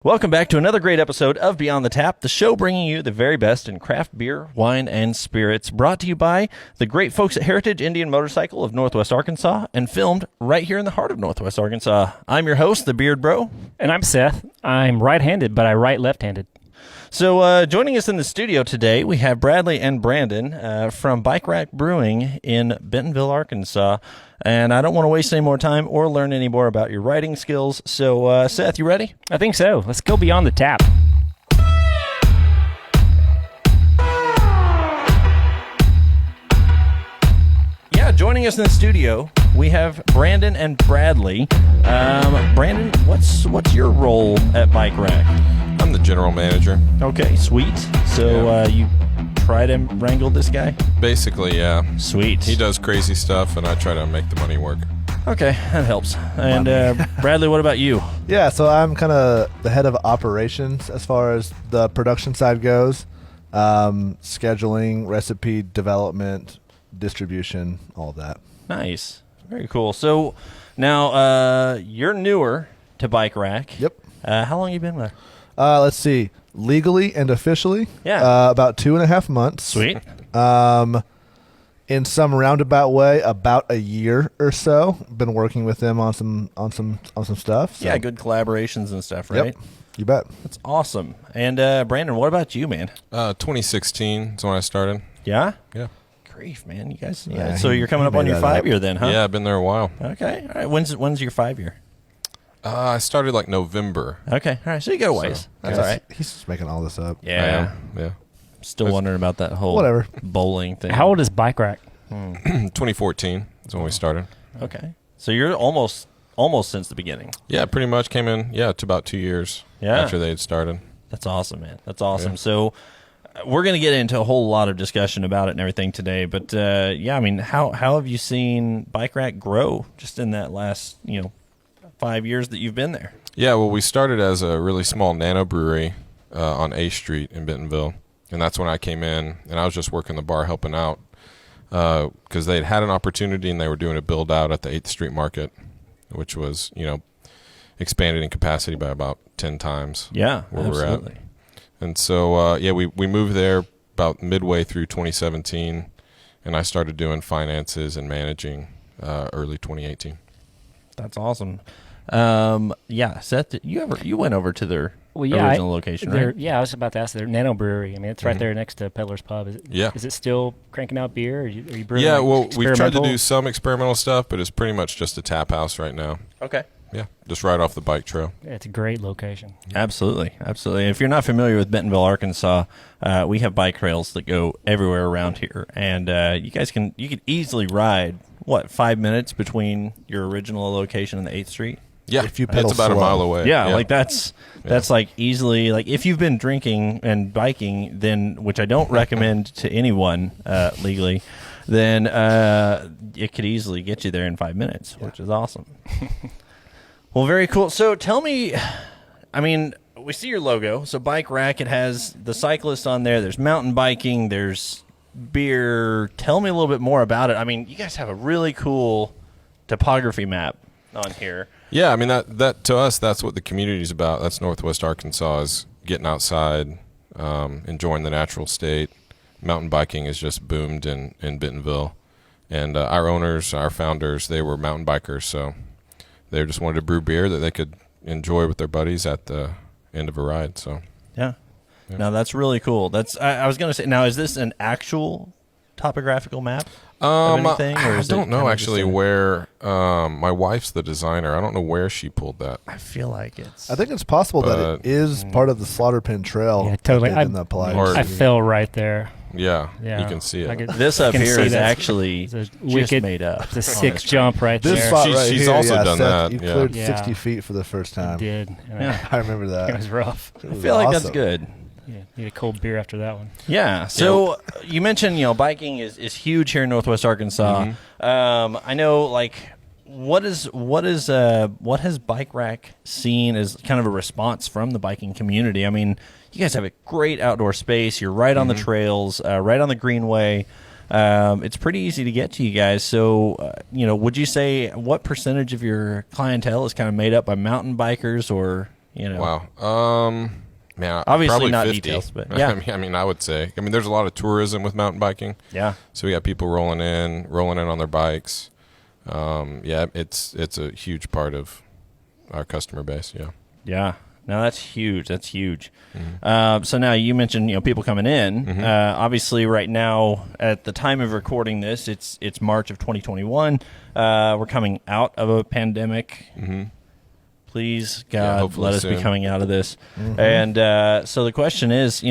Welcome back to another great episode of Beyond the Tap, the show bringing you the very best in craft beer, wine, and spirits, brought to you by the great folks at Heritage Indian Motorcycle of Northwest Arkansas and filmed right here in the heart of Northwest Arkansas. I'm your host, the Beard Bro. And I'm Seth. I'm right-handed, but I write left-handed. So joining us in the studio today, we have Bradley and Brandon from Bike Rack Brewing in Bentonville, Arkansas. And I don't want to waste any more time or learn any more about your writing skills. So, Seth, you ready? I think so. Let's go beyond the tap. Yeah, joining us in the studio, we have Brandon and Bradley. Brandon, what's your role at Bike Rack? I'm the general manager. Okay, sweet. So you try to wrangle this guy? Basically, yeah. Sweet. He does crazy stuff, and I try to make the money work. Okay, that helps. And Bradley, what about you? Yeah, so I'm kind of the head of operations as far as the production side goes. Scheduling, recipe development, distribution, all of that. Nice. Very cool. So now you're newer to Bike Rack. Yep. How long have you been there? Let's see. Legally and officially, Yeah. about 2.5 months. Sweet. In some roundabout way, about a year or so. Been working with them on some stuff. So. Yeah, good collaborations and stuff, right? Yep. You bet. That's awesome. And Brandon, what about you, man? 2016 is when I started. Yeah? Yeah. Grief, man. You guys. Yeah, Yeah. So you're coming he up on made your that up. 5-year then, huh? Yeah, I've been there a while. Okay. All right. When's your 5-year? I started like November. Okay. All right. So you got a ways. So, That's yeah. all right. He's just making all this up. I Yeah. am, yeah. Still wondering about that whole Whatever. bowling thing. How old is Bike Rack? 2014 is when we started. Okay. So you're almost since the beginning. Yeah, pretty much came in, to about 2 years after they had started. That's awesome, man. That's awesome. Yeah. So we're going to get into a whole lot of discussion about it and everything today. But, I mean, how have you seen Bike Rack grow just in that last, 5 years that you've been there? Yeah, well, we started as a really small Nano Brewery on A Street in Bentonville. And that's when I came in, and I was just working the bar helping out because they'd had an opportunity and they were doing a build-out at the 8th Street Market, which was, expanded in capacity by about 10 times Yeah, where absolutely. we're at. And so, we moved there about midway through 2017, and I started doing finances and managing early 2018. That's awesome. Seth, you went over to their original location, right? Yeah, I was about to ask. Their Nano Brewery. I mean, it's right there next to Peddler's Pub. Is it still cranking out beer? Or are you brewing? Yeah, like well, we've tried to experimental? do some experimental stuff, but it's pretty much just a tap house right now. Okay. Yeah, just right off the bike trail. Yeah, it's a great location. Absolutely. If you're not familiar with Bentonville, Arkansas, we have bike trails that go everywhere around here, and you could easily ride 5 minutes between your original location and the 8th Street. Yeah, If you pedal it's about a slow. mile away. Yeah, like that's like easily, like if you've been drinking and biking, then, which I don't recommend to anyone legally, then it could easily get you there in 5 minutes, which is awesome. Well, very cool. So tell me, I mean, we see your logo. So Bike Rack, it has the cyclist on there. There's mountain biking. There's beer. Tell me a little bit more about it. I mean, you guys have a really cool topography map on here. Yeah, I mean, that to us, that's what the community's about. That's Northwest Arkansas, is getting outside, enjoying the natural state. Mountain biking has just boomed in Bentonville. And our owners, our founders, they were mountain bikers, so they just wanted to brew beer that they could enjoy with their buddies at the end of a ride. So Yeah. No, that's really cool. I was going to say, now, is this an actual topographical map of anything? Or I is don't it know kinda actually just where my wife's the designer. I don't know where she pulled that. I feel like it's... I think it's possible that it is part of the Slaughter Pen Trail. Yeah, totally. that they didn't apply Or- to. I fell right there. Yeah, Yeah, you can see it. This up can here see is that. actually It's a just wicked- made up. It's a 6 jump right This there. spot She's- right she's here, also yeah, done Seth, that, You yeah. cleared Yeah. 60 feet for the first I time. did. Yeah. I remember It that. was rough. It I was feel like that's awesome. good. Yeah, need a cold beer after that one. Yeah. So you mentioned, biking is huge here in Northwest Arkansas. I know, like, what has Bike Rack seen as kind of a response from the biking community? I mean, you guys have a great outdoor space. You're right on the trails, right on the greenway. It's pretty easy to get to you guys. So, would you say what percentage of your clientele is kind of made up by mountain bikers or Wow. Man, obviously probably not 50. details, but yeah. I mean, I would say. I mean, there's a lot of tourism with mountain biking. Yeah. So we got people rolling in on their bikes. Yeah, it's a huge part of our customer base. Yeah. Yeah. No, that's huge. That's huge. Mm-hmm. So now you mentioned people coming in. Mm-hmm. Obviously, right now at the time of recording this, it's March of 2021. We're coming out of a pandemic. Mm-hmm. Please, God, let us soon. Be coming out of this. Mm-hmm. And so the question is,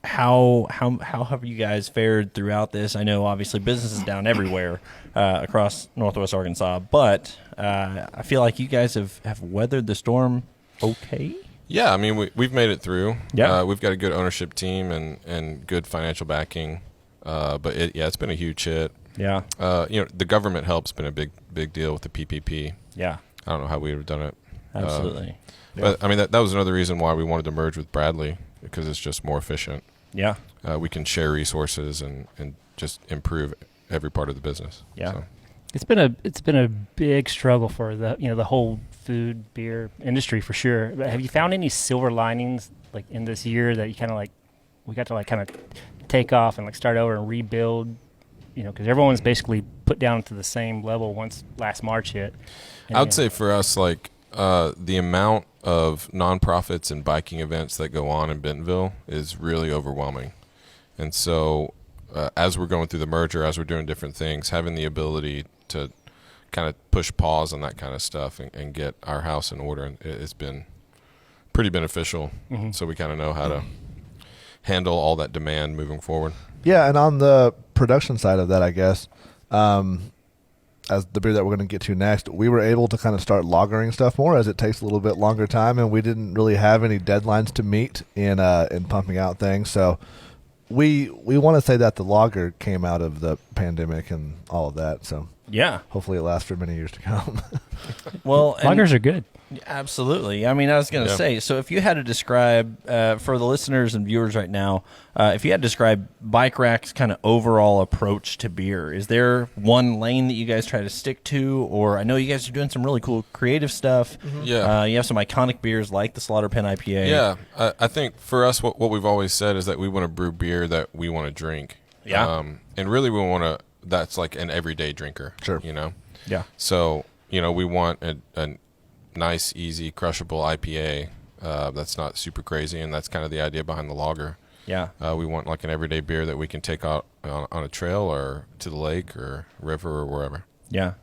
how have you guys fared throughout this? I know obviously business is down everywhere across Northwest Arkansas, but I feel like you guys have weathered the storm okay. Yeah, I mean we've made it through. Yeah, we've got a good ownership team and good financial backing. But it's been a huge hit. Yeah, the government help's been a big deal with the PPP. Yeah, I don't know how we would have done it. Absolutely. But I mean that was another reason why we wanted to merge with Bradley, because it's just more efficient. Yeah, we can share resources and just improve every part of the business. Yeah, so. It's been a big struggle for the whole food beer industry for sure. But have you found any silver linings like in this year that you kind of like we got to like kind of take off and like start over and rebuild? Because everyone's basically put down to the same level once last March hit. I would say for us, like the amount of nonprofits and biking events that go on in Bentonville is really overwhelming. And so as we're going through the merger, as we're doing different things, having the ability to kind of push pause on that kind of stuff and get our house in order, it's been pretty beneficial. Mm-hmm. So we kind of know how to handle all that demand moving forward. Yeah, and on the production side of that, I guess, as the beer that we're going to get to next, we were able to kind of start lagering stuff more, as it takes a little bit longer time, and we didn't really have any deadlines to meet in pumping out things. So we want to say that the lager came out of the pandemic and all of that. So yeah, hopefully it lasts for many years to come. Well, lagers are good. Absolutely. I mean, I was going to say, so if you had to describe, for the listeners and viewers right now, if you had to describe Bike Rack's kind of overall approach to beer, is there one lane that you guys try to stick to? Or I know you guys are doing some really cool creative stuff. Mm-hmm. Yeah. You have some iconic beers like the Slaughter Pen IPA. Yeah. I think for us, what we've always said is that we want to brew beer that we want to drink. Yeah. And really we want to, that's like an everyday drinker. Sure. Yeah. So, we want a nice, easy, crushable IPA that's not super crazy, and that's kind of the idea behind the lager. Yeah. We want like an everyday beer that we can take out on a trail or to the lake or river or wherever. Yeah.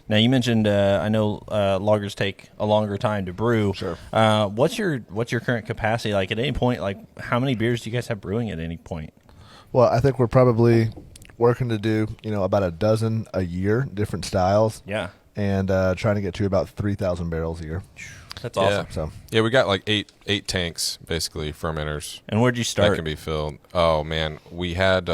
Now you mentioned I know lagers take a longer time to brew. Sure. What's your current capacity like at any point? Like how many beers do you guys have brewing at any point? Well, I think we're probably working to do about a dozen a year, different styles. Yeah. And trying to get to about 3,000 barrels a year. That's awesome. Yeah, we got like eight tanks, basically, fermenters. And where'd you start? That can be filled. Oh, man. We had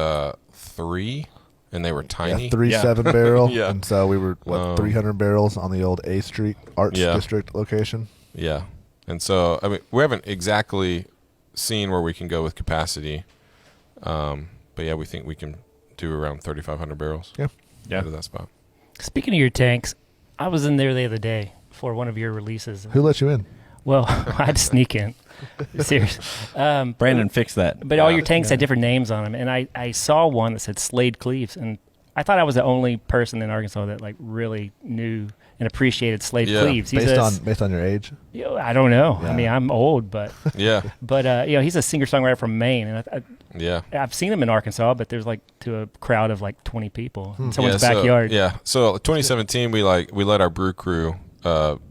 3, and they were tiny. Yeah, 3 7-barrel. Yeah. And so we were, 300 barrels on the old A Street Arts District location. Yeah. And so, I mean, we haven't exactly seen where we can go with capacity. But, yeah, we think we can do around 3,500 barrels. Yeah. Out of that spot. Speaking of your tanks, I was in there the other day for one of your releases. Who let you in? Well, I had to sneak in. Seriously. Brandon fixed that. But all your tanks had different names on them, and I saw one that said Slade Cleaves, and I thought I was the only person in Arkansas that like really knew and appreciated Slade Cleaves. Based on your age? I don't know. Yeah. I mean, I'm old, but he's a singer-songwriter from Maine, and I've seen him in Arkansas, but there's like to a crowd of like 20 people in someone's backyard. So 2017, we let our brew crew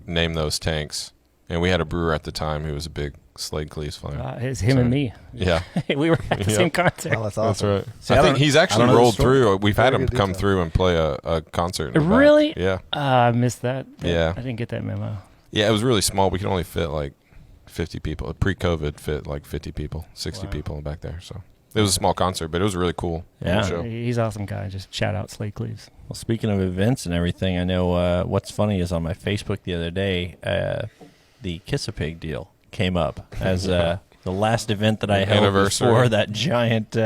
name those tanks, and we had a brewer at the time who was a big Slade Cleaves fan. It's him and me. Yeah, we were at the same concert. Oh, that's awesome. That's right. See, I think he's actually rolled through. We've had him come detail. through and play a concert. Really? Yeah. I missed that. Yeah. I didn't get that memo. Yeah, it was really small. We could only fit like 50 people. Pre-COVID, fit like 50 people, 60 people back there. So it was a small concert, but it was a really cool show. He's an awesome guy. Just shout out Slade Cleaves. Well, speaking of events and everything, I know what's funny is on my Facebook the other day, the Kiss-A-Pig deal came up as the last event that I held before that giant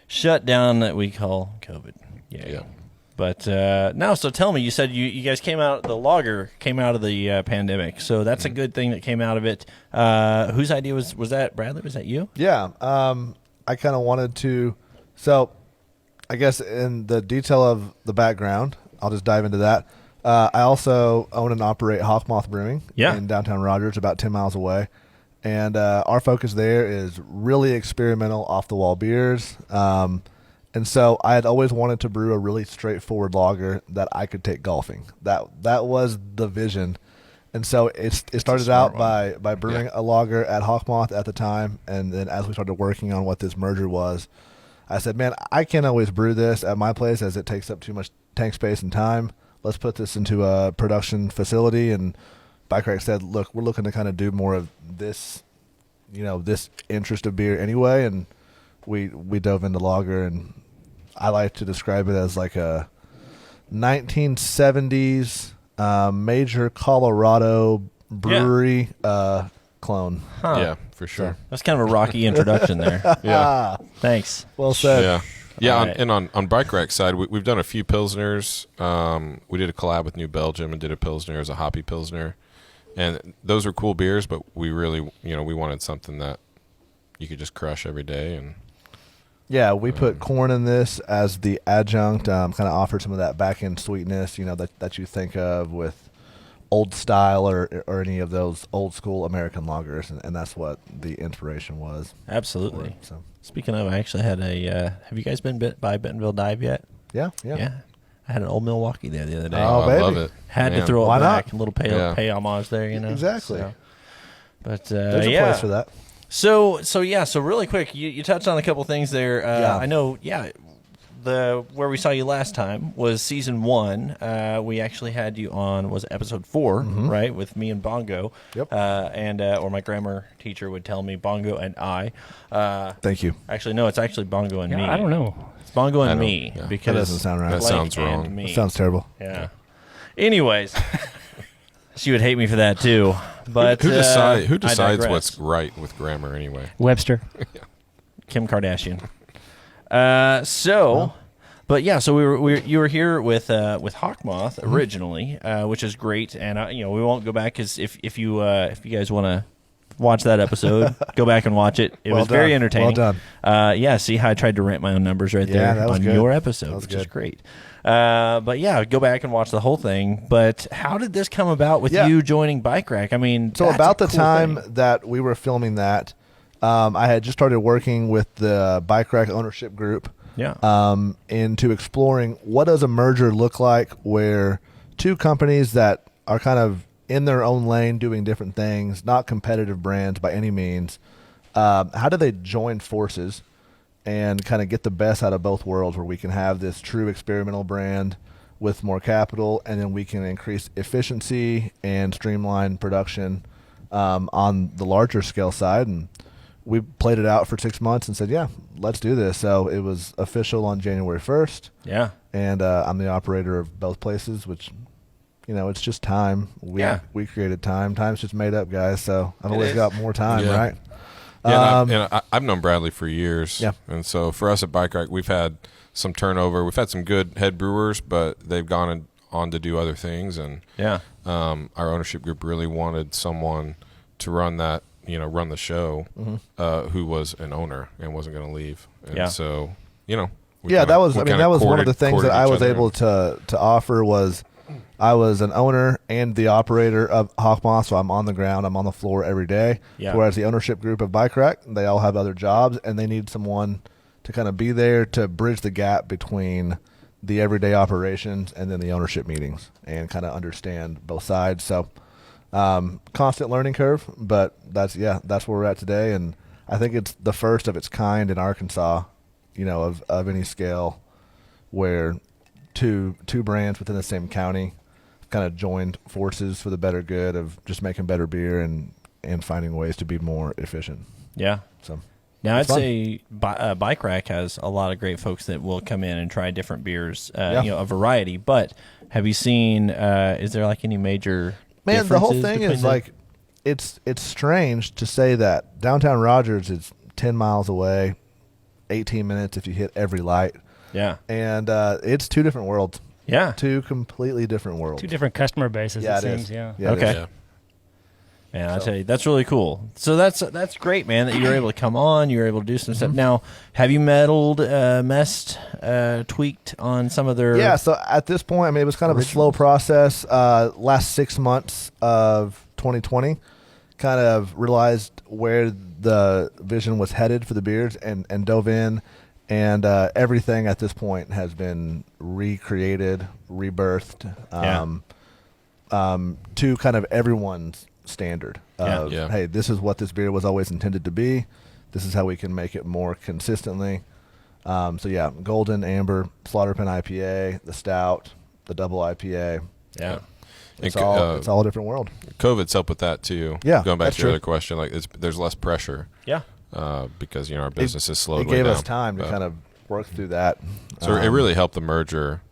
shutdown that we call COVID. Yeah. But no, so tell me, you said you guys the lager came out of the pandemic, so that's a good thing that came out of it. Whose idea was that, Bradley? Was that you? Yeah, I kind of wanted to. So, I guess in the detail of the background, I'll just dive into that. I also own and operate Hawkmoth Brewing in downtown Rogers, about 10 miles away. And our focus there is really experimental, off-the-wall beers. And so I had always wanted to brew a really straightforward lager that I could take golfing. That was the vision. And so it started out by brewing a lager at Hawkmoth at the time. And then as we started working on what this merger was, I said, man, I can't always brew this at my place as it takes up too much tank space and time. Let's put this into a production facility. And Bike Rack said, look, we're looking to kind of do more of this, this interest of beer anyway. And we dove into lager, and I like to describe it as like a 1970s major Colorado brewery clone. Huh. Yeah, for sure. So, that's kind of a rocky introduction there. Yeah. Thanks. Well said. Yeah. Yeah, Right. and on Bike Rack side, we've done a few Pilsners. We did a collab with New Belgium and did a Pilsner as a hoppy Pilsner. And those are cool beers, but we really, we wanted something that you could just crush every day. And Yeah, we put corn in this as the adjunct, kind of offered some of that back-end sweetness, that you think of with old style or any of those old school American lagers, and that's what the inspiration was. Absolutely. for it, so. Speaking of, I actually had have you guys been bit by Bentonville Dive yet? Yeah. I had an old Milwaukee there the other day. Oh, I baby. love it. Had to Man. throw it Why back. not? A little pay homage there, Exactly. So. But There's a place for that. So really quick, you touched on a couple things there. Yeah. I know, where we saw you last time was season 1. We actually had you on, was it episode 4, right, with me and Bongo. Yep. Or my grammar teacher would tell me Bongo and I. Thank you. Actually, no, it's actually Bongo and me. I don't know. It's Bongo and I don't- me yeah. because That doesn't sound right. That Blake sounds and wrong. me. That sounds terrible. Yeah. Anyways, she would hate me for that too. But who I decides digress. what's right with grammar anyway? Webster. Kim Kardashian. But yeah, so you were here with Hawkmoth originally, which is great, and we won't go back because if you guys want to watch that episode, go back and watch it. It was very entertaining. Well done. See how I tried to rant my own numbers right Yeah, there that was on good. your episode, That was which is good. great. But yeah, go back and watch the whole thing. But how did this come about with Yeah. you joining Bike Rack? I mean, So that's about a the cool time thing. that we were filming that, I had just started working with the Bike Rack ownership group. Yeah. Into exploring what does a merger look like where two companies that are kind of in their own lane doing different things, not competitive brands by any means, how do they join forces and kind of get the best out of both worlds where we can have this true experimental brand with more capital, and then we can increase efficiency and streamline production on the larger scale side. And we played it out for 6 months and said, yeah, let's do this. So it was official on January 1st. Yeah. And I'm the operator of both places, which, it's just time. We created time. Time's just made up, guys. So I've always got more time, Yeah. right? Yeah, and I've known Bradley for years. Yeah. And so for us at Bike Rack, we've had some turnover. We've had some good head brewers, but they've gone on to do other things. And Yeah. our ownership group really wanted someone to run that, run the show, who was an owner and wasn't going to leave. And Yeah. so, we That kinda- was. we I mean, kinda that was one of courted- the things that courted I each was other. able to offer was I was an owner and the operator of Hawkmoth, so I'm on the ground, I'm on the floor every day. Yeah. Whereas the ownership group of Bike Rack, they all have other jobs, and they need someone to kind of be there to bridge the gap between the everyday operations and then the ownership meetings and kind of understand both sides. So constant learning curve, but that's where we're at today, and I think it's the first of its kind in Arkansas, of any scale, where two brands within the same county kind of joined forces for the better good of just making better beer and finding ways to be more efficient. Yeah. So Now, I'd it's fun. say Bike Rack has a lot of great folks that will come in and try different beers, Yeah. a variety. But have you seen, is there like any major Man, the whole differences thing between is the- like, it's strange to say that downtown Rogers is 10 miles away, 18 minutes if you hit every light. Yeah. And it's two different worlds. Yeah. Two completely different worlds. Two different customer bases, Yeah, it it seems. is. Yeah. Yeah, it Okay. is. Yeah. Man, I tell you, that's really cool. So that's great, man, that you were able to come on. You were able to do some stuff. Now, have you messed, tweaked on some of their... Yeah, so at this point, I mean, it was kind of a slow process. Last 6 months of 2020, kind of realized where the vision was headed for the beers and dove in. And everything at this point has been recreated, rebirthed to kind of everyone's standard of, hey, this is what this beer was always intended to be. This is how we can make it more consistently. Golden, amber, Slaughterpen IPA, the stout, the double IPA. Yeah. It's all a different world. COVID's helped with that too. Yeah, Going back that's to your true. other question, like there's less pressure. Yeah. Because our business is slowed It way gave down. us time to kind of work through that. So it really helped the merger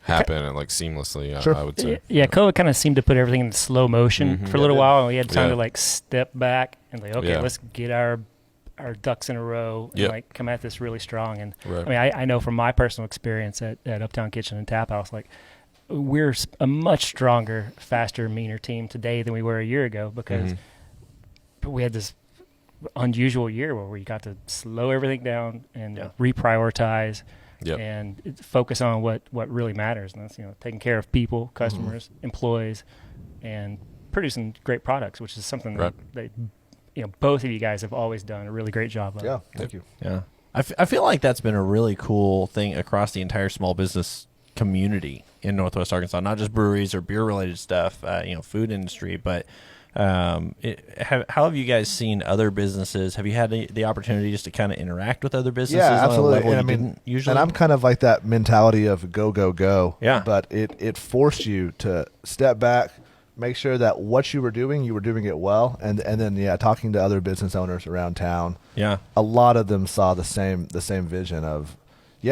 happen and like seamlessly. Sure. I would say. Yeah, COVID kind of seemed to put everything in slow motion for a little while, and we had time Yeah. to like step back and like, okay, Yeah. let's get our ducks in a row and Yep. like come at this really strong. And Right. I mean, I know from my personal experience at Uptown Kitchen and Tap House, like we're a much stronger, faster, meaner team today than we were a year ago because we had this unusual year where we got to slow everything down and reprioritize Yep. and focus on what really matters, and that's taking care of people, customers, employees, and producing great products, which is something Right. that both of you guys have always done a really great job of. Yeah, thank you. Yeah. I feel like that's been a really cool thing across the entire small business community in Northwest Arkansas, not just breweries or beer related stuff, food industry, but how have you guys seen other businesses? Have you had the opportunity just to kind of interact with other businesses? Yeah, absolutely. On a level And you didn't usually? and I'm kind of like that mentality of go, go, go. Yeah. But it forced you to step back, make sure that what you were doing it well, and then talking to other business owners around town. Yeah. A lot of them saw the same vision of, it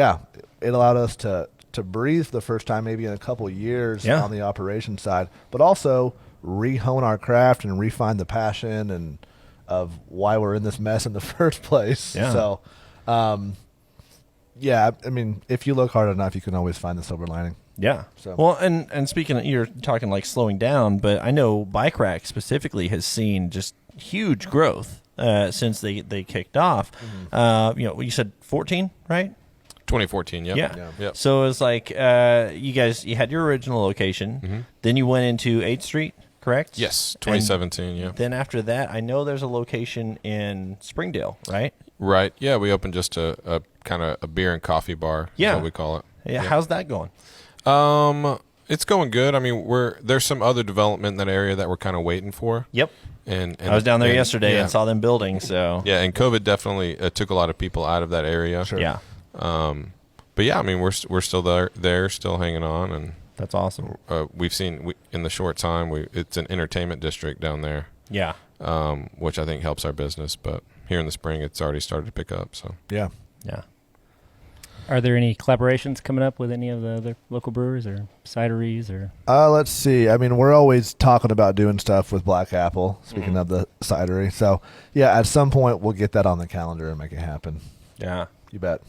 allowed us to breathe for the first time maybe in a couple of years on the operations side, but also re-hone our craft and refine the passion and of why we're in this mess in the first place. Yeah. So, I mean, if you look hard enough, you can always find the silver lining. Yeah. So. Well, and speaking of, you're talking like slowing down, but I know Bike Rack specifically has seen just huge growth since they kicked off. You said 14, right? 2014. Yep. Yeah. Yep. So it was like you had your original location, then you went into 8th Street, correct? Yes. 2017. Yeah. Then after that, I know there's a location in Springdale, right? Right. Yeah. We opened just a kind of a beer and coffee bar. Yeah. Is what we call it. Yeah. How's that going? It's going good. I mean, there's some other development in that area that we're kind of waiting for. Yep. And I was down there yesterday yeah. and saw them building. So Yeah, and COVID definitely took a lot of people out of that area. Sure. yeah, But yeah, I mean, we're still there, still hanging on, and that's awesome. we've seen in the short time it's an entertainment district down there, Yeah. which I think helps our business. But here in the spring, it's already started to pick up. So Yeah. Yeah. Are there any collaborations coming up with any of the other local brewers or cideries or? Let's see. I mean, we're always talking about doing stuff with Black Apple, speaking of the cidery. So, at some point, we'll get that on the calendar and make it happen. Yeah. You bet.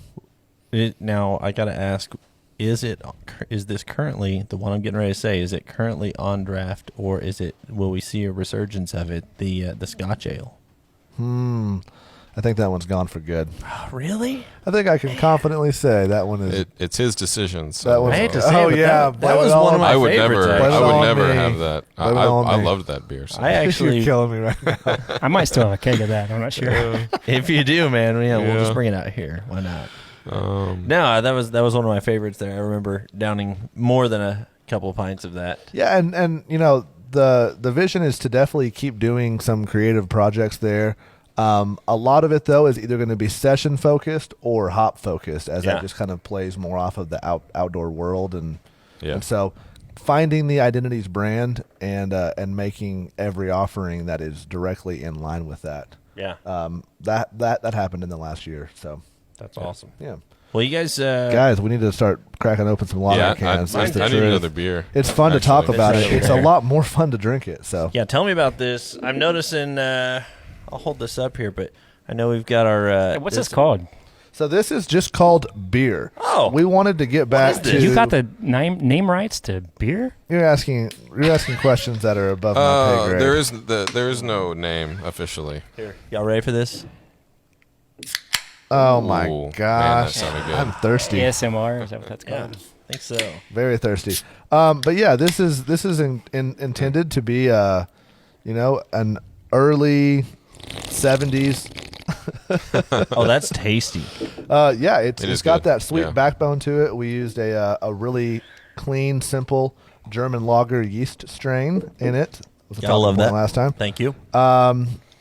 Now I got to ask: is this currently the one I'm getting ready to say? Is it currently on draft, or will we see a resurgence of it? The Scotch Ale. I think that one's gone for good. Really? I think I can confidently say that one is. it's his decision. So That was- I hate to say Oh, it, but yeah, that blame was it all one of on my I would favorites. never, Blame it I all would on never me. have that. Blame it all I on me. loved that beer. So. I actually, You're killing me right now. I might still have a keg of that. I'm not sure. if you do, man, we'll Yeah. just bring it out here. Why not? No, that was one of my favorites. There, I remember downing more than a couple of pints of that. Yeah, and the vision is to definitely keep doing some creative projects there. A lot of it though is either going to be session focused or hop focused, as that just kind of plays more off of the outdoor world, and so finding the Identities brand and making every offering that is directly in line with that. Yeah, that happened in the last year. So that's awesome. yeah. Well, you guys, Guys, we need to start cracking open some lager cans. I That's the need truth. another beer. It's fun to actually. talk about It's it. right It's over a lot more fun to drink it. So yeah, tell me about this. I'm noticing. I'll hold this up here, but I know we've got our. What's this called? So this is just called beer. Oh. We wanted to get back is to. this? You got the name rights to beer? You're asking questions that are above my pay grade. There is no name officially. Here, y'all ready for this? Oh my Ooh, man, that gosh, sounded good. I'm thirsty. ASMR, is that what that's Yeah, called? I think so. Very thirsty. But yeah, this is intended to be an early 70s. Oh, that's tasty. Yeah, it's is got good. that sweet Yeah. backbone to it. We used a really clean, simple German lager yeast strain in it. Was the Y'all top love one that. last time. Thank you.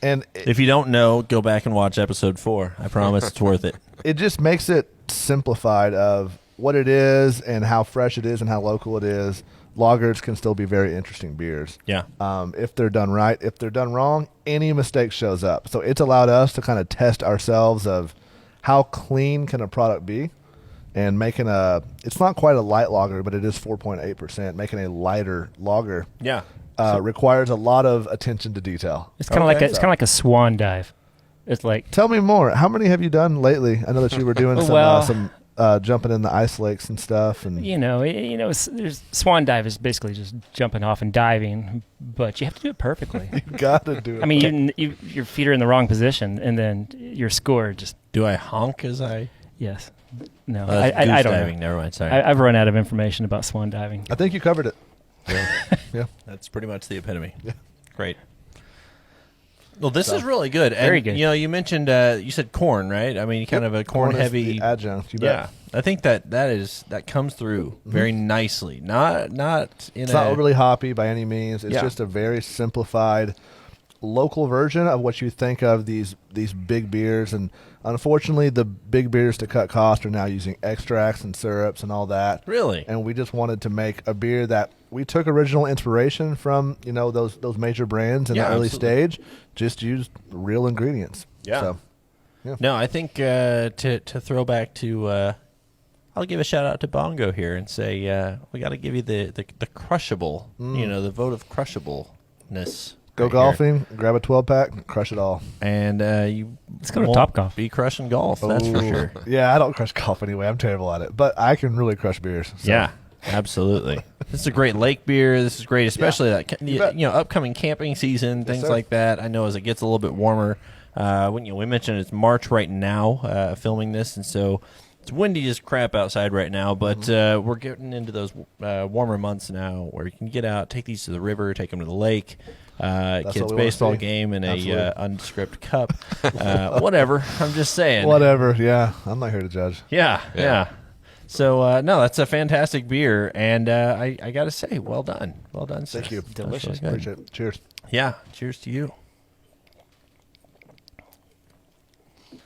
And If you don't know, go back and watch episode 4. I promise it's worth it. it just makes it simplified of what it is and how fresh it is and how local it is. Lagers can still be very interesting beers. Yeah. If they're done right. If they're done wrong, any mistake shows up. So it's allowed us to kind of test ourselves of how clean can a product be, and making it's not quite a light lager, but it is 4.8%. Making a lighter lager Yeah. requires a lot of attention to detail. It's kind of Okay. like a swan dive. It's like Tell me more. How many have you done lately? I know that you were doing Well- some jumping in the ice lakes and stuff. And there's swan dive is basically just jumping off and diving, but you have to do it perfectly. you got to do it. I mean, your feet are in the wrong position, and then your score just Do I honk as I? yes. No, That's I goose don't diving. know. Never mind. Sorry. I've run out of information about swan diving. I think you covered it. Yeah. That's pretty much the epitome. Yeah. Great. Well, this is really good. And, Very good. You mentioned you said corn, right? I mean, kind of a corn is heavy the adjunct. You Yeah, bet. I think that comes through very nicely. Not in It's a not overly hoppy by any means. It's Yeah. just a very simplified local version of what you think of these big beers. And unfortunately, the big beers to cut cost are now using extracts and syrups and all that. really. And we just wanted to make a beer that we took original inspiration from, those major brands in Yeah, the early absolutely. stage, just used real ingredients. Yeah. So, No, I think to throw back to, I'll give a shout out to Bongo here and say we got to give you the crushable, the vote of crushableness. go right here. golfing, grab a 12-pack, and crush it all. And you Let's go to won't Topgolf. Be crushing golf. That's for Ooh. sure. Yeah, I don't crush golf anyway. I'm terrible at it. But I can really crush beers. So. Yeah, absolutely. This is a great lake beer. This is great, especially You bet. upcoming camping season, things sir. like that. I know as it gets a little bit warmer. We mentioned it's March right now, filming this, and so it's windy as crap outside right now. But we're getting into those warmer months now, where you can get out, take these to the river, take them to the lake. what Kids we wanna baseball see. game in Absolutely. a undescript cup. Whatever. I'm just saying. Whatever. Yeah, I'm not here to judge. Yeah. So no, that's a fantastic beer, and I got to say, well done, sir. Thank you. That's Delicious. really good. Appreciate it. Cheers. Yeah, cheers to you.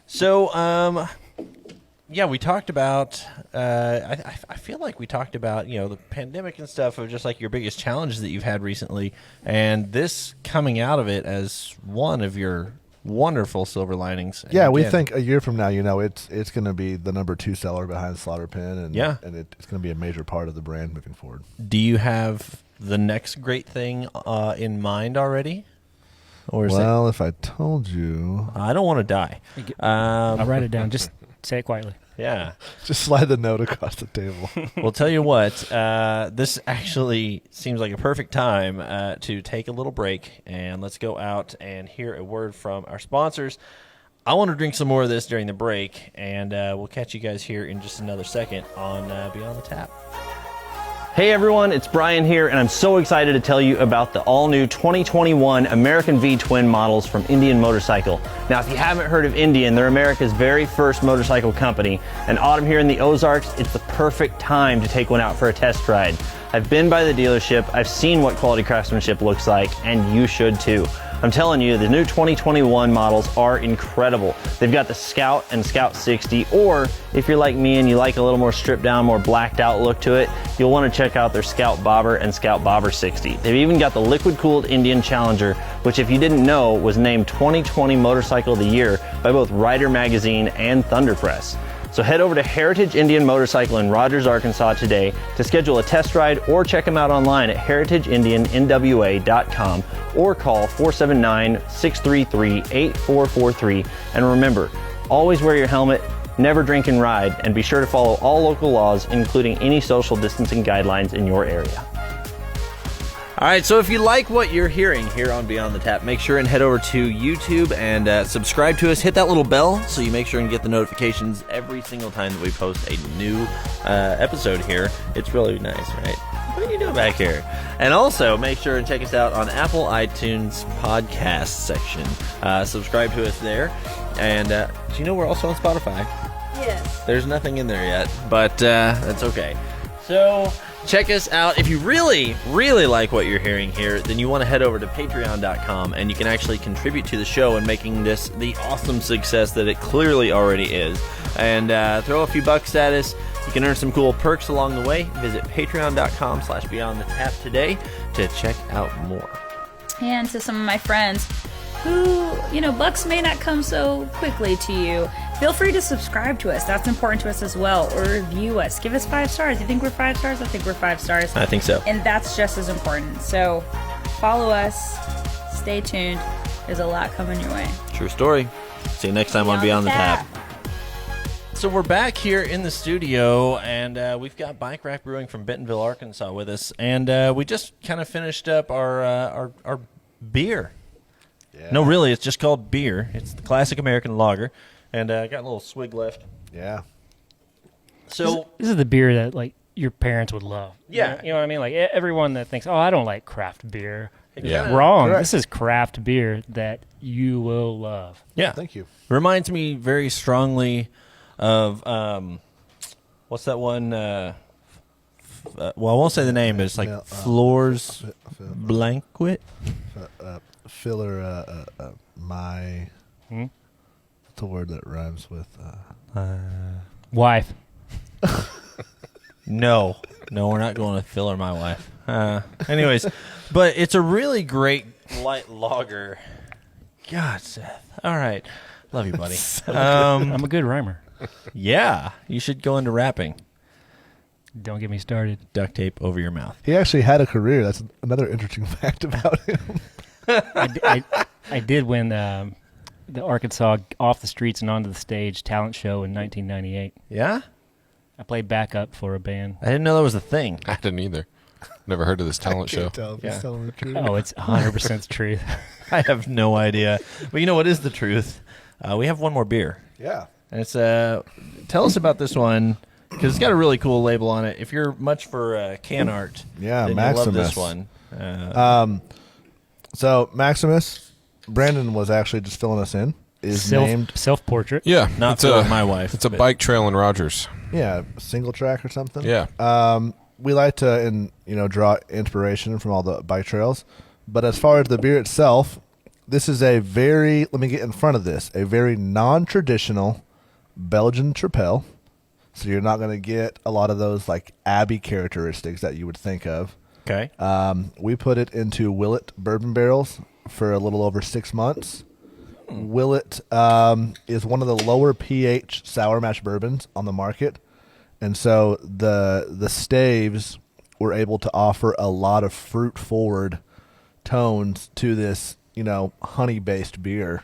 So, yeah, we talked about. I feel like we talked about the pandemic and stuff of just like your biggest challenges that you've had recently, and this coming out of it as one of your wonderful silver linings. Yeah, And we again, think a year from now, it's going to be the number 2 seller behind Slaughter Pen, and it's going to be a major part of the brand moving forward. Do you have the next great thing in mind already, or is Well, if I told you, I don't want to die. I'll write it down. Just say it quietly. Yeah. just slide the note across the table. Well, tell you what, this actually seems like a perfect time to take a little break, and let's go out and hear a word from our sponsors. I want to drink some more of this during the break, and we'll catch you guys here in just another second on Beyond the Tap. Hey everyone, it's Brian here, and I'm so excited to tell you about the all-new 2021 American V Twin models from Indian Motorcycle. Now, if you haven't heard of Indian, they're America's very first motorcycle company, and autumn here in the Ozarks, it's the perfect time to take one out for a test ride. I've been by the dealership, I've seen what quality craftsmanship looks like, and you should too. I'm telling you, the new 2021 models are incredible. They've got the Scout and Scout 60, or if you're like me and you like a little more stripped down, more blacked out look to it, you'll want to check out their Scout Bobber and Scout Bobber 60. They've even got the liquid cooled Indian Challenger, which if you didn't know was named 2020 Motorcycle of the Year by both Rider Magazine and Thunder Press. So head over to Heritage Indian Motorcycle in Rogers, Arkansas today to schedule a test ride, or check them out online at heritageindiannwa.com or call 479-633-8443. And remember, always wear your helmet, never drink and ride, and be sure to follow all local laws, including any social distancing guidelines in your area. All right, so if you like what you're hearing here on Beyond the Tap, make sure and head over to YouTube and subscribe to us. Hit that little bell so you make sure and get the notifications every single time that we post a new episode here. It's really nice, right? What are you doing back here? And also, make sure and check us out on Apple iTunes podcast section. Subscribe to us there. And do you know we're also on Spotify? Yes. There's nothing in there yet, but that's okay. So check us out. If you really, really like what you're hearing here, then you want to head over to patreon.com and you can actually contribute to the show and making this the awesome success that it clearly already is. And throw a few bucks at us. You can earn some cool perks along the way. Visit patreon.com/beyondthetap today to check out more. And to some of my friends who, bucks may not come so quickly to you, feel free to subscribe to us. That's important to us as well. Or review us. Give us 5 stars. You think we're 5 stars? I think we're 5 stars. I think so. And that's just as important. So follow us. Stay tuned. There's a lot coming your way. True story. See you next time on Beyond the Tap. So we're back here in the studio, and we've got Bike Rack Brewing from Bentonville, Arkansas with us. And we just kind of finished up our beer. Yeah. No, really, it's just called beer. It's the classic American lager. And I got a little swig left. Yeah. So This is the beer that, like, your parents would love. Yeah. You know what I mean? Like, everyone that thinks, oh, I don't like craft beer. Yeah. Wrong. Correct. This is craft beer that you will love. yeah, Thank you. reminds me very strongly of what's that one? Well, I won't say the name, but it's like Floors Blanquet. Filler. My. What's the word that rhymes with? Wife. No, we're not going to Filler My Wife. Anyways, but it's a really great light lager. God, Seth. All right. Love you, buddy. I'm a good rhymer. Yeah, you should go into rapping. Don't get me started. Duct tape over your mouth. He actually had a career. That's another interesting fact about him. I did win the Arkansas Off the Streets and Onto the Stage talent show in 1998. Yeah? I played backup for a band. I didn't know that was a thing. I didn't either. Never heard of this talent show. Tell if Yeah. he's telling the truth. Oh, it's 100% the truth. I have no idea. But you know what is the truth? We have one more beer. Yeah. And it's tell us about this one, because it's got a really cool label on it. If you're much for can art, Yeah, then Maximus. you'll love this one. So Maximus, Brandon was actually just filling us in. Is named Self-portrait. Yeah, Not it's for my wife. It's a but- bike trail in Rogers. single track or something. Yeah. We like to draw inspiration from all the bike trails, but as far as the beer itself, this is a very, let me get in front of this, a very non-traditional Belgian Tripel. So you're not going to get a lot of those like Abbey characteristics that you would think of. Okay. We put it into Willet bourbon barrels for a little over 6 months. Willet is one of the lower pH sour mash bourbons on the market, and so the staves were able to offer a lot of fruit forward tones to this honey based beer.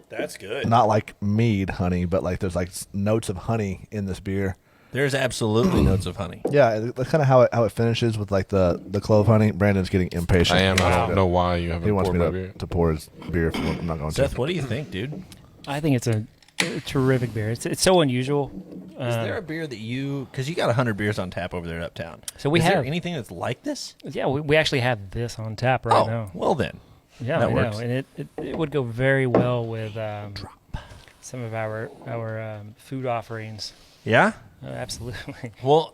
That's good. Not like mead honey, but like there's like notes of honey in this beer. There's absolutely notes of honey. Yeah, that's kind of how it finishes with like the clove honey. Brandon's getting impatient. I am. I don't know why you He haven't wants poured me my beer. to pour his beer if I'm not going Seth, to. what do you think, dude? I think it's a terrific beer. It's so unusual. Is there a beer that because you got 100 beers on tap over there at Uptown. So we Is there have- anything that's like this? Yeah, we actually have this on tap right now. well then. Yeah, that I works. know, and it would go very well with some of our food offerings. Yeah? Absolutely. Well,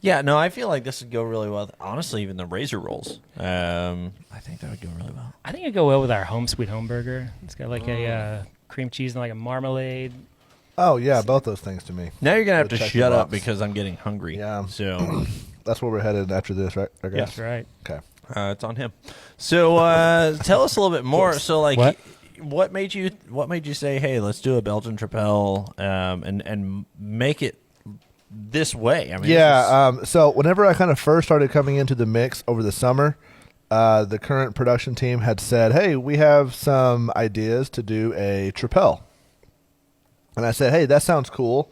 yeah, no, I feel like this would go really well. Honestly, even the razor rolls. I think that would go really well. I think it'd go well with our home sweet home burger. It's got like a cream cheese and like a marmalade. Oh yeah, both those things to me. Now you're going to have to Check the shut up box. because I'm getting hungry. Yeah. So That's where we're headed after this, right? I guess. That's right. Okay. it's on him. So tell us a little bit more. So like what made you say, hey, let's do a Belgian Tripel and make it this way? I mean, Yeah. So whenever I kind of first started coming into the mix over the summer, the current production team had said, "Hey, we have some ideas to do a Tripel." And I said, hey, that sounds cool.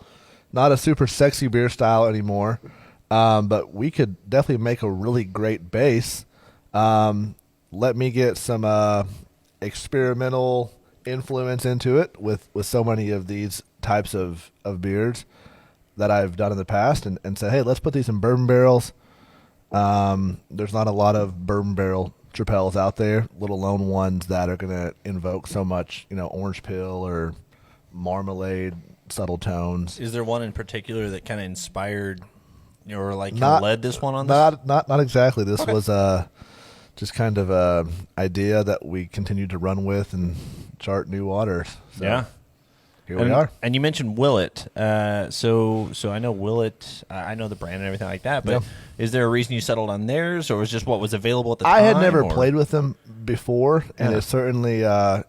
Not a super sexy beer style anymore, but we could definitely make a really great base. Let me get some experimental influence into it with so many of these types of beers that I've done in the past, and said, hey, let's put these in bourbon barrels. There's not a lot of bourbon barrel tripels out there, let alone ones that are going to invoke so much, orange peel or marmalade, subtle tones. Is there one in particular that kind of inspired or led this one on this? Not exactly. This was just kind of a idea that we continued to run with and chart new waters. So Yeah. Here we are. And you mentioned Willet. So I know Willet. I know the brand and everything like that. But is there a reason you settled on theirs, or was just what was available at the time? I had never played with them before, and it's certainly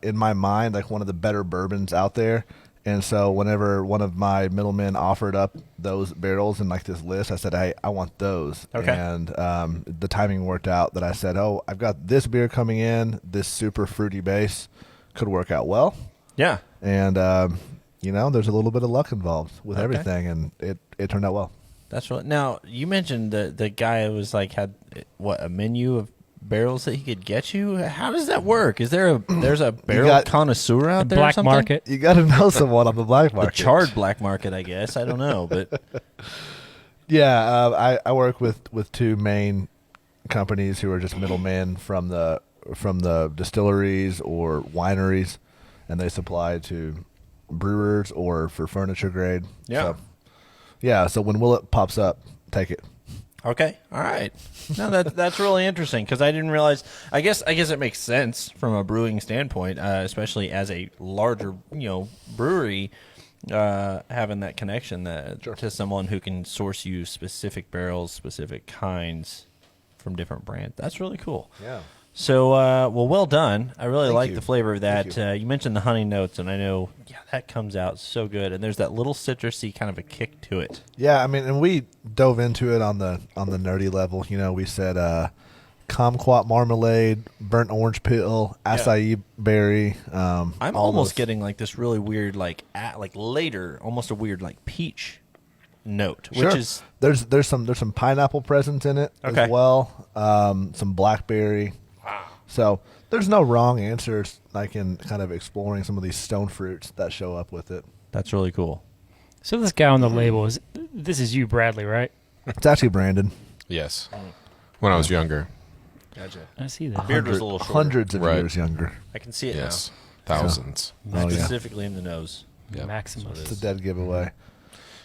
in my mind like one of the better bourbons out there. And so whenever one of my middlemen offered up those barrels in like this list, I said, hey, I want those. Okay. And the timing worked out that I said, oh, I've got this beer coming in, this super fruity base could work out well. Yeah. And, there's a little bit of luck involved with everything, and it turned out well. That's right. Now, you mentioned the guy was had a menu of barrels that he could get you? How does that work? There's a barrel connoisseur out there or black something? market. You got to know someone on the black The market. charred black market, I guess. I don't know, but Yeah, I work with two main companies who are just middlemen from the distilleries or wineries, and they supply to brewers or for furniture grade. So when Willet pops up, take it. okay, all right. No, that's really interesting because I didn't realize. I guess it makes sense from a brewing standpoint, especially as a larger brewery, having that connection to someone who can source you specific barrels, specific kinds from different brands. That's really cool. Yeah. So, well done. I really like you. the flavor of that. Thank You mentioned the honey notes, and I know, that comes out so good. And there's that little citrusy kind of a kick to it. Yeah, I mean, and we dove into it on the nerdy level. We said kumquat marmalade, burnt orange peel, acai berry. I'm almost getting this really weird, later, almost a weird peach note, which is there's some pineapple presence in it as well. Some blackberry. Wow. So there's no wrong answers, in kind of exploring some of these stone fruits that show up with it. that's really cool. So this guy on the label this is you, Bradley, right? It's actually Brandon. Yes. When I was younger. Gotcha. I see that. Beard was a little shorter. Hundreds of Right. years younger. I can see it Yes. Thousands. now, Oh, yeah. specifically in the nose. Yeah. Maximus. It's a dead giveaway.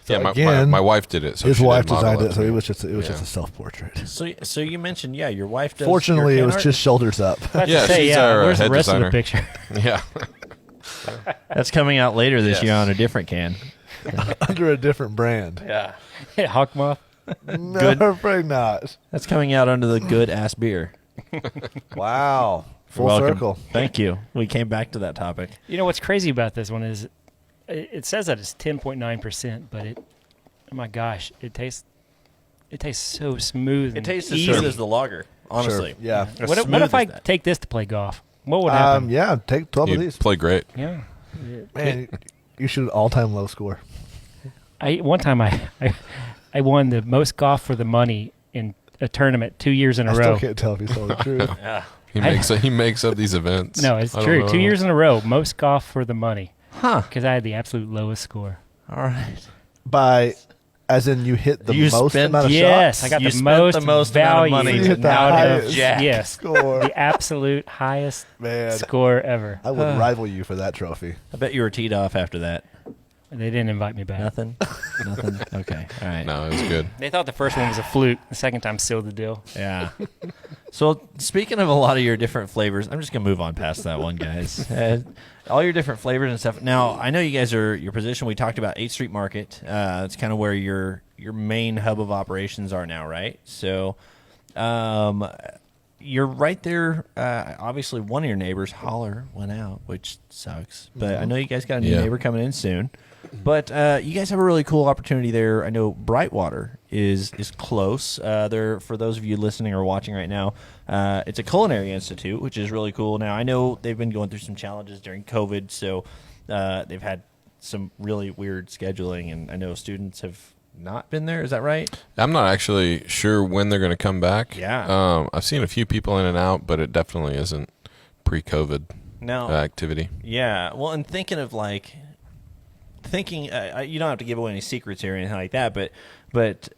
Yeah, So my again, my wife did it. So his she wife did model designed it, so for it me. was just just Yeah. a self-portrait. So you mentioned, your wife does. Fortunately, your it was can art? just shoulders up. I have to Yeah, say, she's our where's the head rest designer. of the picture? Yeah. That's coming out later this Yes. year on a different can. Under a different brand. Yeah. Hawkmoth. No, Good. afraid not. That's coming out under the good ass beer. Wow. Full Welcome. circle. Thank you. We came back to that topic. You know what's crazy about this one is it says that it's 10.9%, but oh my gosh, it tastes so smooth. It tastes and as easy. good as the lager, honestly. Sure. Yeah. As What smooth if I as that. take this to play golf? What would happen? Yeah, take 12 of You these. play great. Yeah. Man, you shoot an all-time low score. One time I won the most golf for the money in a tournament 2 years in a I row. still can't tell if he's telling the truth. Yeah. He makes up these events. No, it's I don't true. know. 2 years in a row, most golf for the money. Huh. Because I had the absolute lowest score. All right. As in you hit the You most spent- amount of Yes, shots? I got You the spent most, the most amount of value money You hit the out of highest yes, score. the absolute highest Man, score ever. I would rival you for that trophy. I bet you were teed off after that. They didn't invite me back. Nothing? Nothing? Okay. All right. No, it was good. They thought the first one was a fluke. The second time sealed the deal. Yeah. So speaking of a lot of your different flavors, I'm just gonna move on past that one, guys. All your different flavors and stuff. Now I know you guys are your position. We talked about 8th Street Market. It's kind of where your main hub of operations are now, right? So, you're right there. Obviously, one of your neighbors, Holler, went out, which sucks. But I know you guys got a new Yeah. neighbor coming in soon. But you guys have a really cool opportunity there. I know Brightwater is close. There, for those of you listening or watching right now, it's a culinary institute, which is really cool. Now I know they've been going through some challenges during COVID, so they've had some really weird scheduling, and I know students have not been there. Is that right? I'm not actually sure when they're going to come back. Yeah. I've seen a few people in and out, but it definitely isn't pre-COVID activity. Yeah. Well, and thinking of like you don't have to give away any secrets here or anything like that, but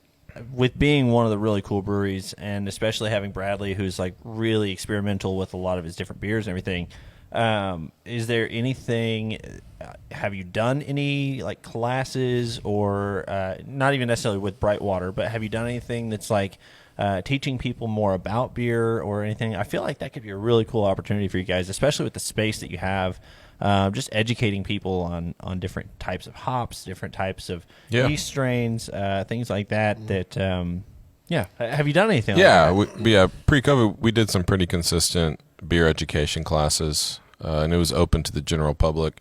with being one of the really cool breweries, and especially having Bradley, who's like really experimental with a lot of his different beers and everything, is there anything? Have you done any like classes, or not even necessarily with Brightwater, but have you done anything that's like teaching people more about beer or anything? I feel like that could be a really cool opportunity for you guys, especially with the space that you have. Just educating people on different types of hops, different types of yeast strains, things like that. Have you done anything? Like that? Pre-COVID, we did some pretty consistent beer education classes, and it was open to the general public.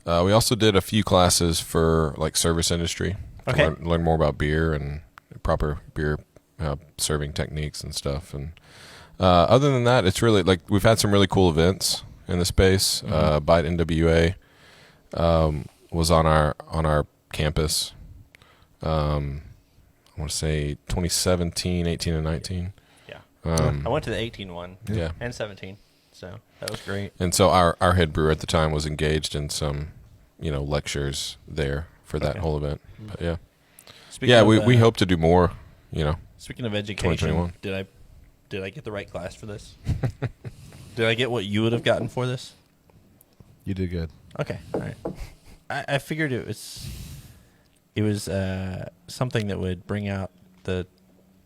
We also did a few classes for like service industry, to learn more about beer and proper beer serving techniques and stuff. And other than that, it's really like we've had some really cool events in the space. Bite NWA was on our campus. I want to say 2017, 18, and 19. Yeah. I went to the 18 one. Yeah. And 17. So that was great. And so our head brewer at the time was engaged in some, lectures there for that whole event. But yeah. We hope to do more, Speaking of education, did I get the right class for this? Did I get what you would have gotten for this? You did good. Okay. All right. I figured it was something that would bring out the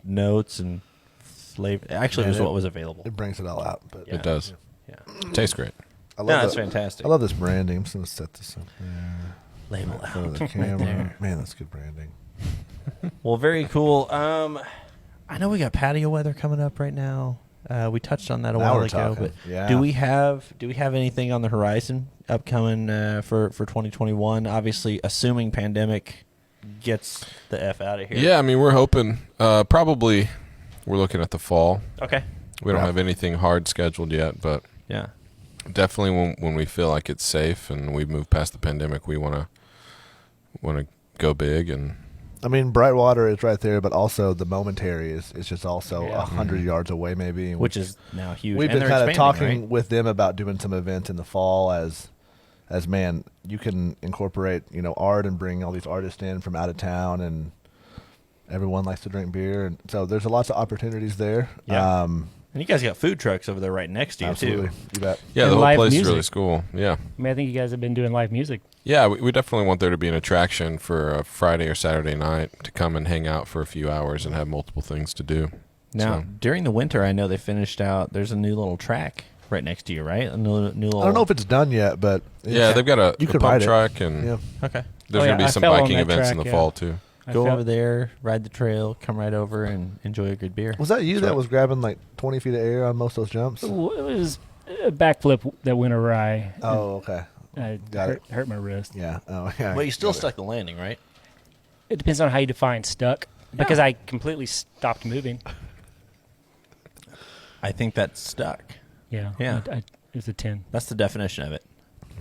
notes and flavor. Actually, it was what was available. It brings it all out. But It does. Yeah. Tastes great. That's fantastic. I love this branding. I'm just going to set this up there. Label In front of out. the camera. Right there. Man, that's good branding. Well, very cool. I know we got patio weather coming up right now. We touched on that a while ago, but do we have anything on the horizon upcoming for 2021? Obviously, assuming pandemic gets the F out of here. Yeah, I mean, we're hoping. Probably, we're looking at the fall. Okay. We don't have anything hard scheduled yet, but yeah, definitely when we feel like it's safe and we've moved past the pandemic, we want to go big. And I mean, Brightwater is right there, but also the Momentary is just also 100 yards away, maybe. Which is now huge. We've And been they're kind of talking expanding, right? with them about doing some events in the fall as man, you can incorporate, art and bring all these artists in from out of town, and everyone likes to drink beer. And so there's lots of opportunities there. Yeah. And you guys got food trucks over there right next to you, Absolutely. too. You bet. yeah, And the whole live place is music. really cool. Yeah. I mean, I think you guys have been doing live music. Yeah, we definitely want there to be an attraction for a Friday or Saturday night to come and hang out for a few hours and have multiple things to do. Now, So- during the winter, I know they finished out. There's a new little track right next to you, right? A new little. I don't know if it's done yet, but yeah, they've got a you could pump ride it. track, and Yeah. Okay. there's Oh, going to yeah, be I some fell on biking that events in track, the yeah. fall, too. Go over there, ride the trail, come right over, and enjoy a good beer. Was that you That's that right. was grabbing like 20 feet of air on most of those jumps? It was a backflip that went awry. Oh, okay. I Got it. hurt my wrist. Yeah. Oh, yeah. But you still Got it. stuck the landing, right? It depends on how you define stuck, because I completely stopped moving. I think that's stuck. Yeah. Yeah. It was a 10. That's the definition of it.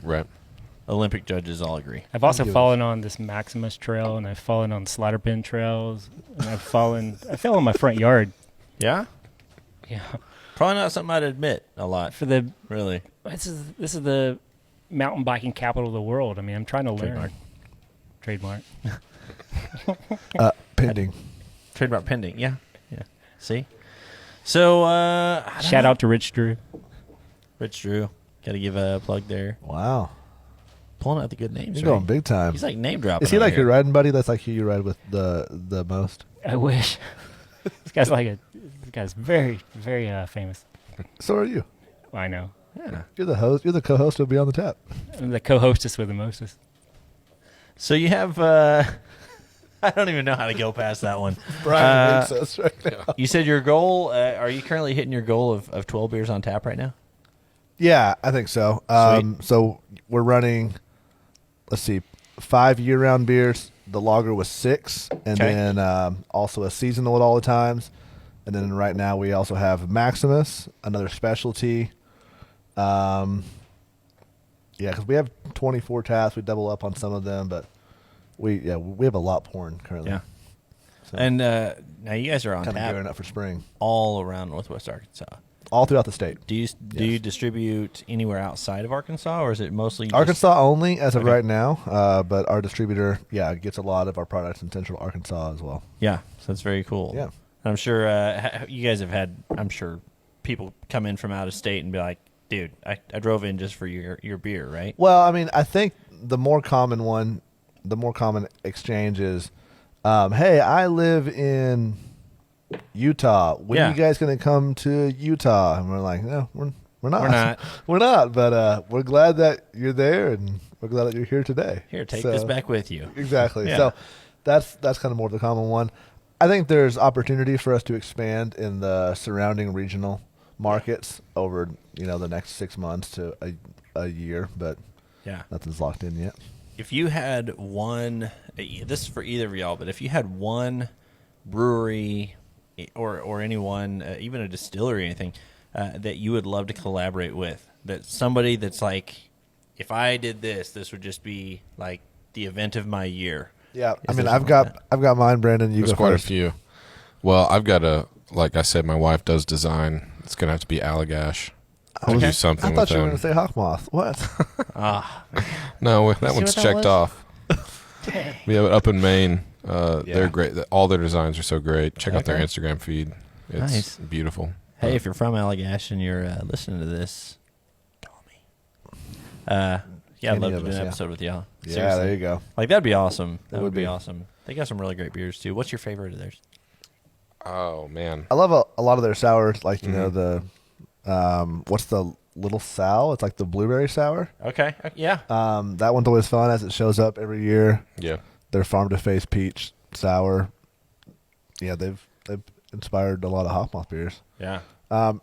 Right. Olympic judges all agree. I've also give it- fallen on this Maximus trail, and I've fallen on slider pin trails, and I fell in my front yard. Yeah? Yeah. Probably not something I'd admit a lot. For the Really. this is the mountain biking capital of the world. I mean, I'm trying to learn. Trademark. Pending. Trademark pending. Yeah. Yeah. See? So, I don't Shout know. out to Rich Drew. Rich Drew. Got to give a plug there. Wow. Pulling out the good names. You're going right? big time. He's like name dropping. Is he over like here. your riding buddy? That's like who you ride with the most. I wish. This guy's very, very famous. So are you. I know. Yeah. You're the host. You're the co-host of Beyond the Tap. I'm the co-hostess with the mostest. So you have, I don't even know how to go past that one. Brian makes us right now. You said your goal, are you currently hitting your goal of 12 beers on tap right now? Yeah, I think so. So we're running, let's see, 5 year-round beers. The lager was 6, and Okay. then also a seasonal at all the times. And then right now we also have Maximus, another specialty. Yeah, because we have 24 taps. We double up on some of them, but we have a lot pouring currently. Yeah. So, And now you guys are on kind of tap gearing up for spring. all around Northwest Arkansas. All throughout the state. Do you distribute anywhere outside of Arkansas, or is it mostly just Arkansas only as of Okay. right now, but our distributor, gets a lot of our products in Central Arkansas as well. Yeah, so that's very cool. Yeah. I'm sure you guys have had, I'm sure, people come in from out of state and be like, dude, I drove in just for your beer, right? Well, I mean, I think the more common exchange is, hey, I live in Utah. When are you guys going to come to Utah? And we're like, no, we're not. We're not. We're not, but we're glad that you're there, and we're glad that you're here today. Here, take this back with you. Exactly. Yeah. So that's kind of more the common one. I think there's opportunity for us to expand in the surrounding regional markets over, the next 6 months to a year, but Yeah. nothing's locked in yet. If you had one, this is for either of y'all, but if you had one brewery or anyone, even a distillery or anything, that you would love to collaborate with, that somebody that's like, if I did this would just be like the event of my year. Yeah, Is there I've something got mine, Brandon. You There's go quite first. a few. Well, I've got like I said, my wife does design. It's going to have to be Allagash. I'll do something I with thought you were them. going to say Hawkmoth. What? No, that See one's what that checked was? off. We have it up in Maine. They're great. All their designs are so great. Check out their Okay. Instagram feed. It's Nice. beautiful. Hey, if you're from Allagash and you're listening to this, call me. I'd love to do an episode with y'all. Yeah, Seriously. there you go. Like, that'd be awesome. That It would would be be. awesome. They got some really great beers, too. What's your favorite of theirs? Oh man, I love a lot of their sours, like, the, what's the Little Sow? It's like the blueberry sour. Okay. Yeah. That one's always fun as it shows up every year. yeah. Their Farm to Face Peach Sour. Yeah, they've inspired a lot of Hawkmoth beers. Yeah.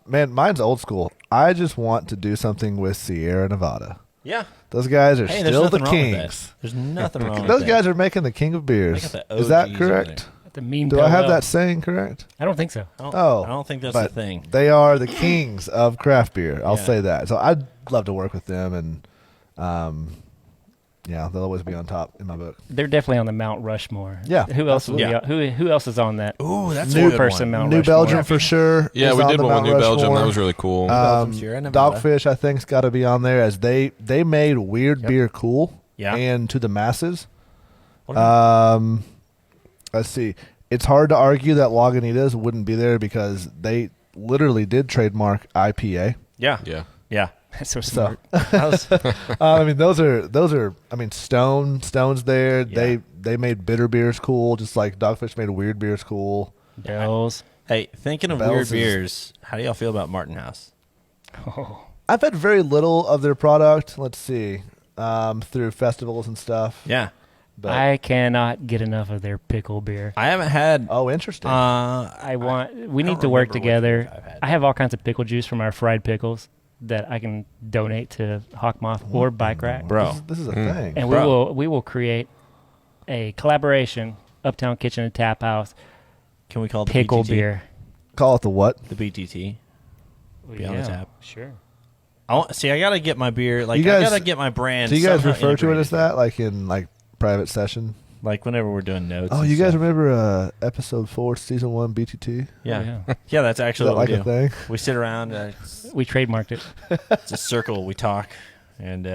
Man, mine's old school. I just want to do something with Sierra Nevada. Yeah. Those guys are Hey, there's still the nothing wrong with that. kings. There's nothing wrong with Those that. guys are making the king of beers. They got the Is that OGs over correct? The meme. Do I have Pale that Ale. saying correct? I don't think so. I don't, Oh, I don't think that's but the thing. They are the kings of craft beer. I'll Yeah. say that. So I'd love to work with them, and they'll always be on top in my book. They're definitely on the Mount Rushmore. Yeah, Who else? Would be absolutely. on, who else is on that? Ooh, that's New a good person one. Mount New Rushmore. Belgium for sure. Yeah, is we on did the one with Mount New Belgium. Rushmore. That was really cool. Belgium, Sierra Nevada. Dogfish, I think, has got to be on there as they made weird beer cool. Yeah. And to the masses. What about- Let's see. It's hard to argue that Lagunitas wouldn't be there because they literally did trademark IPA. Yeah. yeah. Yeah. That's so So, smart. I mean, those are. I mean, Stone's there. Yeah. They made bitter beers cool, just like Dogfish made weird beers cool. Bells. Hey, thinking of Bell's weird is- beers, how do y'all feel about Martin House? Oh, I've had very little of their product. Let's see, through festivals and stuff. Yeah. But I cannot get enough of their pickle beer. I haven't had. interesting. We don't need to work remember which together. I've had. I have all kinds of pickle juice from our fried pickles that I can donate to Hawkmoth or Bike Rack. Bro. This is a thing. And Bro. we will create a collaboration, Uptown Kitchen and Tap House, Can we call it the pickle BTT? beer. Call it the what? The BTT. Be on the tap. Sure. I gotta get my beer. Like, You guys- I gotta get my brand. Do you guys somehow refer to it integrated. as that, like in like private session? Like whenever we're doing notes. Oh, and you guys stuff. remember episode 4, season 1 BTT? Yeah. Oh, Yeah, that's Is actually that what like we a do. thing? We sit around. We trademarked it. It's a circle. We talk, and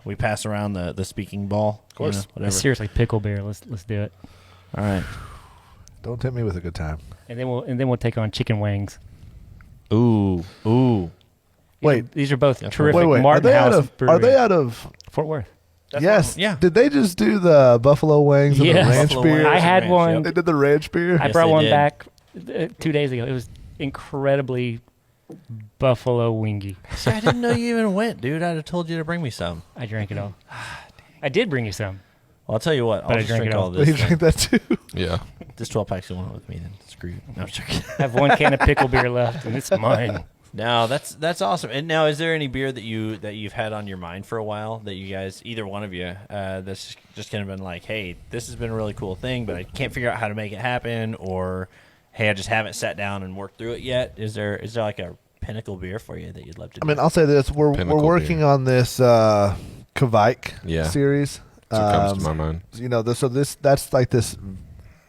we pass around the speaking ball. Of course. whatever. Seriously, pickle beer. Let's do it. All right. Don't tempt me with a good time. And then we'll take on chicken wings. Ooh. Wait. These are both Yeah, terrific. Wait. Martin House Are they Brewery. out of? Fort Worth? Yes. yeah. Did they just do the buffalo wings and Yes. the ranch Buffalo beer? wings I and had ranch, one. yep. They did the ranch beer. I Yes, brought they one did. back 2 days ago. It was incredibly buffalo wingy. See, I didn't know you even went, dude. I'd have told you to bring me some. I drank it all. I did bring you some. Well, I'll tell you what. But I'll I just drank drink it all all. this. You then. drink that too? Yeah. This 12-pack's the one with me. Then screw you. No, I'm joking. I have 1 can of pickle beer left, and it's mine. No, that's awesome. And now, is there any beer that you've had on your mind for a while that you guys, either one of you, that's just kind of been like, hey, this has been a really cool thing, but I can't figure out how to make it happen, or hey, I just haven't sat down and worked through it yet? Is there like a pinnacle beer for you that you'd love to do? I mean, I'll say this: we're Pinnacle working beer. on this Kvike series. That's what comes to my mind. You know, that's like this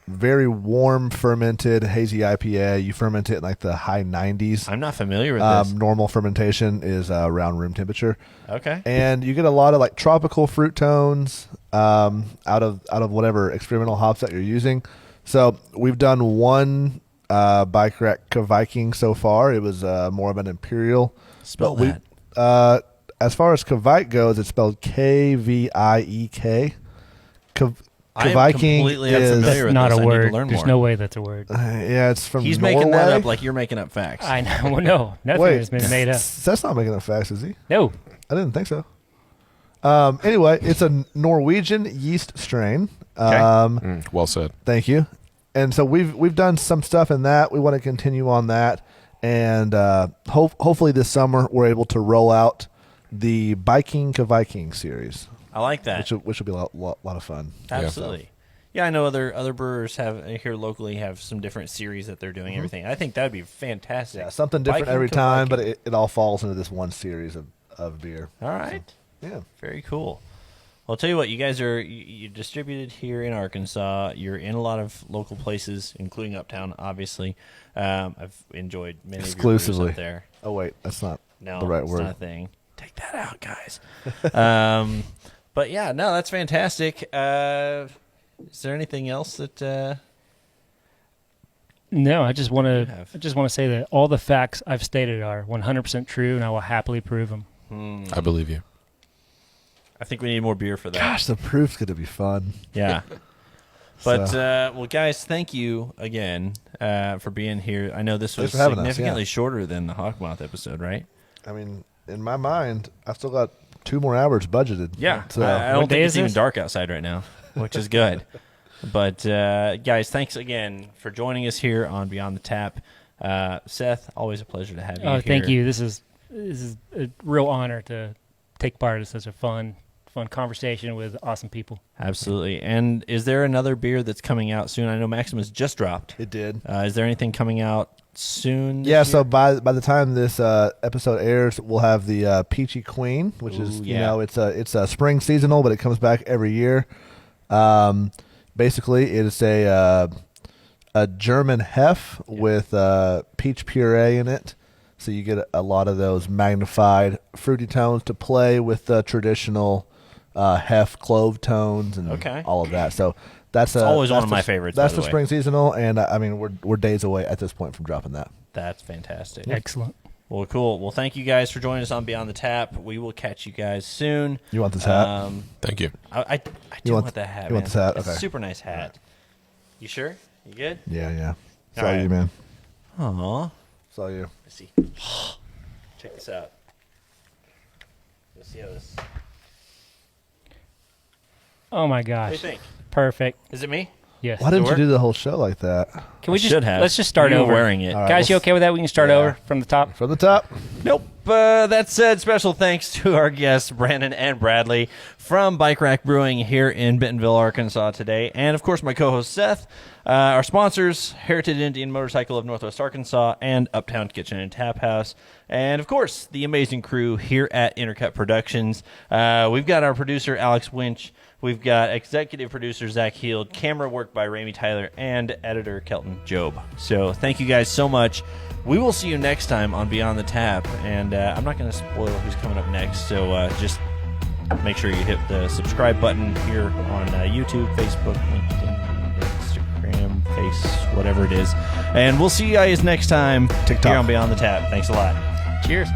very warm fermented hazy IPA. You ferment it in like the high 90s. I'm not familiar with this. Normal fermentation is around room temperature. Okay. And you get a lot of like tropical fruit tones out of whatever experimental hops that you're using. So we've done one Bike Rack Viking so far. It was more of an imperial. Spell But that. as far as Kvike goes, it's spelled Kviek. I am Viking completely is unfamiliar with Not this. a I need to word. learn There's more. no way that's a word. Yeah, it's from He's Norway. making that up like you're making up facts. I know. Well, no, nothing Wait, has been made up. That's not making up facts, is he? No. I didn't think so. Anyway, it's a Norwegian yeast strain. Well said. Thank you. And so we've done some stuff in that. We want to continue on that, and hopefully this summer we're able to roll out the Biking to Viking series, I like that. which will be a lot of fun. Absolutely. Yeah, I know other brewers have here locally have some different series that they're doing. Everything. I think that would be fantastic. Yeah, something different Viking every to time, but Viking. it all falls into this one series of beer. All right. Yeah. Very cool. Well, I'll tell you what, you guys are you distributed here in Arkansas. You're in a lot of local places, including Uptown, obviously. I've enjoyed many Exclusively. of your brews up there. Oh wait, that's not No, the right it's word. not a thing. Take that out, guys. But yeah, no, that's fantastic. Is there anything else that? No, I just want You to. have. I just want to say that all the facts I've stated are 100% true, and I will happily prove them. I believe you. I think we need more beer for that. Gosh, the proof's gonna be fun. Yeah. But, well, guys, thank you again for being here. I know this was Thanks for having us, significantly yeah. shorter than the Hawkmoth episode, right? I mean, in my mind, I've still got 2 more hours budgeted. Yeah. So I don't What day think is it's even this? dark outside right now, which is good. But, guys, thanks again for joining us here on Beyond the Tap. Seth, always a pleasure to have you Oh, here. thank you. This is a real honor to take part in such a fun conversation with awesome people. Absolutely. And is there another beer that's coming out soon? I know Maximus just dropped. it did. Is there anything coming out soon? this Yeah, year? so by the time this episode airs, we'll have the Peachy Queen, which is Ooh, you yeah. know it's a spring seasonal, but it comes back every year. Basically, it's a German hef with peach puree in it, so you get a lot of those magnified fruity tones to play with the traditional hef clove tones and Okay. all of that. So that's always that's one of the- my favorites, That's by the the way. spring seasonal, and I mean we're days away at this point from dropping that. That's fantastic. Excellent. Well, cool. Well, thank you guys for joining us on Beyond the Tap. We will catch you guys soon. You want this hat? Thank you. I do want- want that hat. you want man. this hat? It's a Okay. super nice hat. You sure? You good? Yeah. It's All all right. you, man. Aw. It's all you. Let's see. Check this out. Let's see how this. Oh my What do you gosh. think? Perfect. Is it me? Yes. Why didn't you work? do the whole show like that? Can we I just should have. let's just start You were over? wearing it. All right, Guys, you okay with that? We can start Yeah. over from the top. From the top. Nope. That said, special thanks to our guests, Brandon and Bradley from Bike Rack Brewing here in Bentonville, Arkansas today. And, of course, my co-host, Seth. Our sponsors, Heritage Indian Motorcycle of Northwest Arkansas and Uptown Kitchen and Tap House. And, of course, the amazing crew here at Intercut Productions. We've got our producer, Alex Winch. We've got executive producer, Zach Heald, camera work by Ramey Tyler, and editor, Kelton Job. So thank you guys so much. We will see you next time on Beyond the Tap. And I'm not going to spoil who's coming up next, so just make sure you hit the subscribe button here on YouTube, Facebook, LinkedIn, Instagram, Face, whatever it is. And we'll see you guys next time TikTok. here on Beyond the Tap. Thanks a lot. Cheers.